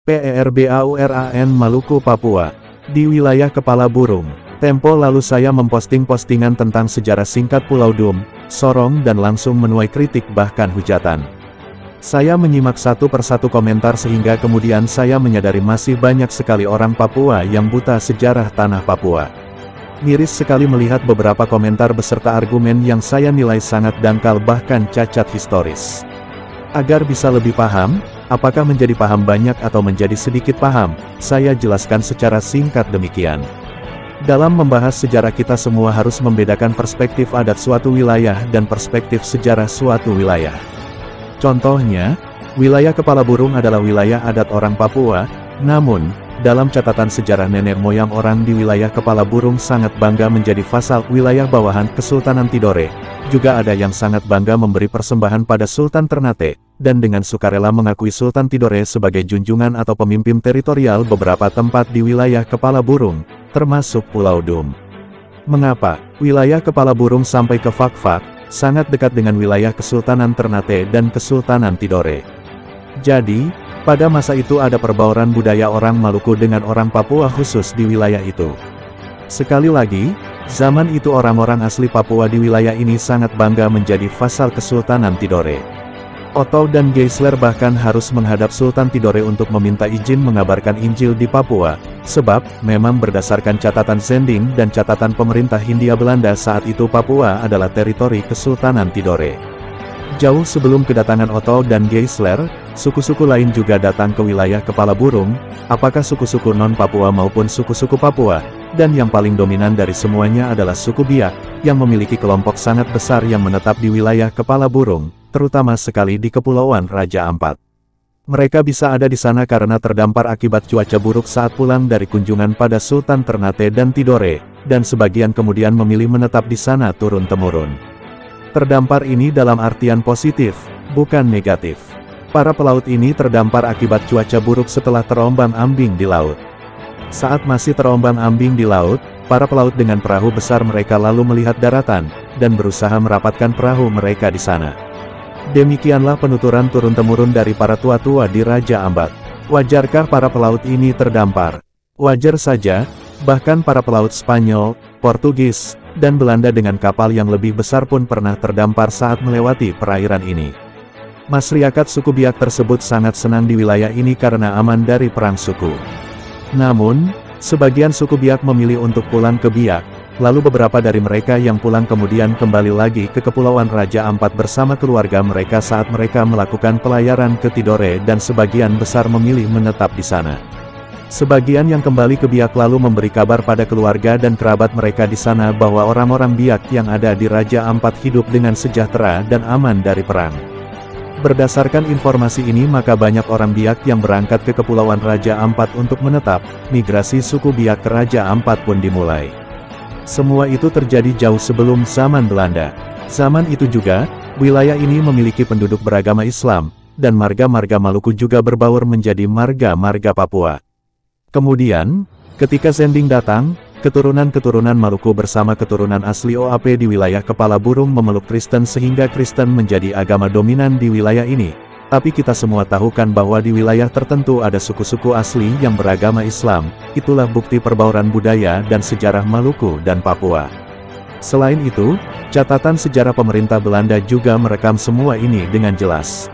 PERBAURAN Maluku Papua. Di wilayah Kepala Burung, tempo lalu saya memposting postingan tentang sejarah singkat Pulau Dum, Sorong dan langsung menuai kritik bahkan hujatan. Saya menyimak satu persatu komentar sehingga kemudian saya menyadari masih banyak sekali orang Papua yang buta sejarah tanah Papua. Miris sekali melihat beberapa komentar beserta argumen yang saya nilai sangat dangkal bahkan cacat historis. Agar bisa lebih paham, apakah menjadi paham banyak atau menjadi sedikit paham, saya jelaskan secara singkat demikian. Dalam membahas sejarah kita semua harus membedakan perspektif adat suatu wilayah dan perspektif sejarah suatu wilayah. Contohnya, wilayah Kepala Burung adalah wilayah adat orang Papua, namun, dalam catatan sejarah nenek moyang orang di wilayah Kepala Burung sangat bangga menjadi vasal wilayah bawahan Kesultanan Tidore. Juga ada yang sangat bangga memberi persembahan pada Sultan Ternate, dan dengan sukarela mengakui Sultan Tidore sebagai junjungan atau pemimpin teritorial beberapa tempat di wilayah Kepala Burung, termasuk Pulau Dum. Mengapa wilayah Kepala Burung sampai ke Fak-Fak, sangat dekat dengan wilayah Kesultanan Ternate dan Kesultanan Tidore? Jadi, pada masa itu ada perbauran budaya orang Maluku dengan orang Papua khusus di wilayah itu. Sekali lagi, zaman itu orang-orang asli Papua di wilayah ini sangat bangga menjadi vasal Kesultanan Tidore. Otto dan Geisler bahkan harus menghadap Sultan Tidore untuk meminta izin mengabarkan Injil di Papua, sebab, memang berdasarkan catatan Zending dan catatan pemerintah Hindia Belanda saat itu Papua adalah teritori Kesultanan Tidore. Jauh sebelum kedatangan Otto dan Geisler, suku-suku lain juga datang ke wilayah Kepala Burung, apakah suku-suku non-Papua maupun suku-suku Papua, dan yang paling dominan dari semuanya adalah suku Biak, yang memiliki kelompok sangat besar yang menetap di wilayah Kepala Burung, terutama sekali di Kepulauan Raja Ampat. Mereka bisa ada di sana karena terdampar akibat cuaca buruk saat pulang dari kunjungan pada Sultan Ternate dan Tidore, dan sebagian kemudian memilih menetap di sana turun-temurun. Terdampar ini dalam artian positif, bukan negatif. Para pelaut ini terdampar akibat cuaca buruk setelah terombang-ambing di laut. Saat masih terombang-ambing di laut, para pelaut dengan perahu besar mereka lalu melihat daratan, dan berusaha merapatkan perahu mereka di sana. Demikianlah penuturan turun-temurun dari para tua-tua di Raja Ampat. Wajarkah para pelaut ini terdampar? Wajar saja, bahkan para pelaut Spanyol, Portugis, dan Belanda dengan kapal yang lebih besar pun pernah terdampar saat melewati perairan ini. Masyarakat suku Biak tersebut sangat senang di wilayah ini karena aman dari perang suku. Namun, sebagian suku Biak memilih untuk pulang ke Biak, lalu beberapa dari mereka yang pulang kemudian kembali lagi ke Kepulauan Raja Ampat bersama keluarga mereka saat mereka melakukan pelayaran ke Tidore dan sebagian besar memilih menetap di sana. Sebagian yang kembali ke Biak lalu memberi kabar pada keluarga dan kerabat mereka di sana bahwa orang-orang Biak yang ada di Raja Ampat hidup dengan sejahtera dan aman dari perang. Berdasarkan informasi ini maka banyak orang Biak yang berangkat ke Kepulauan Raja Ampat untuk menetap, migrasi suku Biak ke Raja Ampat pun dimulai. Semua itu terjadi jauh sebelum zaman Belanda. Zaman itu juga, wilayah ini memiliki penduduk beragama Islam, dan marga-marga Maluku juga berbaur menjadi marga-marga Papua. Kemudian, ketika Zending datang, keturunan-keturunan Maluku bersama keturunan asli OAP di wilayah Kepala Burung memeluk Kristen sehingga Kristen menjadi agama dominan di wilayah ini. Tapi kita semua tahu kan bahwa di wilayah tertentu ada suku-suku asli yang beragama Islam, itulah bukti perbauran budaya dan sejarah Maluku dan Papua. Selain itu, catatan sejarah pemerintah Belanda juga merekam semua ini dengan jelas.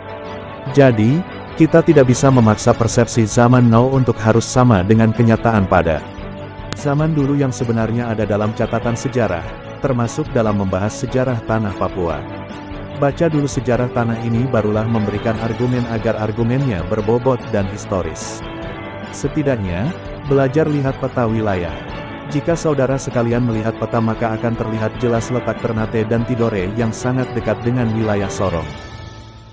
Jadi, kita tidak bisa memaksa persepsi zaman now untuk harus sama dengan kenyataan pada zaman dulu yang sebenarnya ada dalam catatan sejarah, termasuk dalam membahas sejarah tanah Papua. Baca dulu sejarah tanah ini barulah memberikan argumen agar argumennya berbobot dan historis. Setidaknya, belajar lihat peta wilayah. Jika saudara sekalian melihat peta maka akan terlihat jelas letak Ternate dan Tidore yang sangat dekat dengan wilayah Sorong.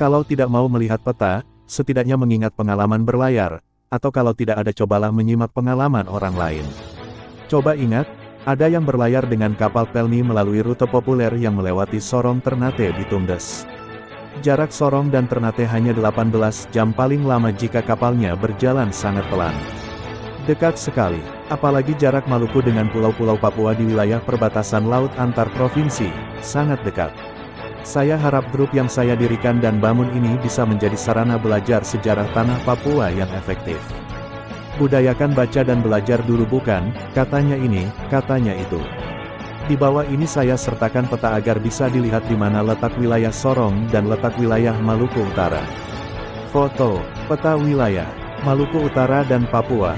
Kalau tidak mau melihat peta, setidaknya mengingat pengalaman berlayar, atau kalau tidak ada cobalah menyimak pengalaman orang lain. Coba ingat, ada yang berlayar dengan kapal Pelni melalui rute populer yang melewati Sorong Ternate di Tumdes. Jarak Sorong dan Ternate hanya 18 jam paling lama jika kapalnya berjalan sangat pelan. Dekat sekali, apalagi jarak Maluku dengan pulau-pulau Papua di wilayah perbatasan laut antar provinsi, sangat dekat. Saya harap grup yang saya dirikan dan bangun ini bisa menjadi sarana belajar sejarah tanah Papua yang efektif. Budayakan baca dan belajar dulu bukan, katanya ini, katanya itu. Di bawah ini saya sertakan peta agar bisa dilihat di mana letak wilayah Sorong dan letak wilayah Maluku Utara. Foto, peta wilayah, Maluku Utara dan Papua.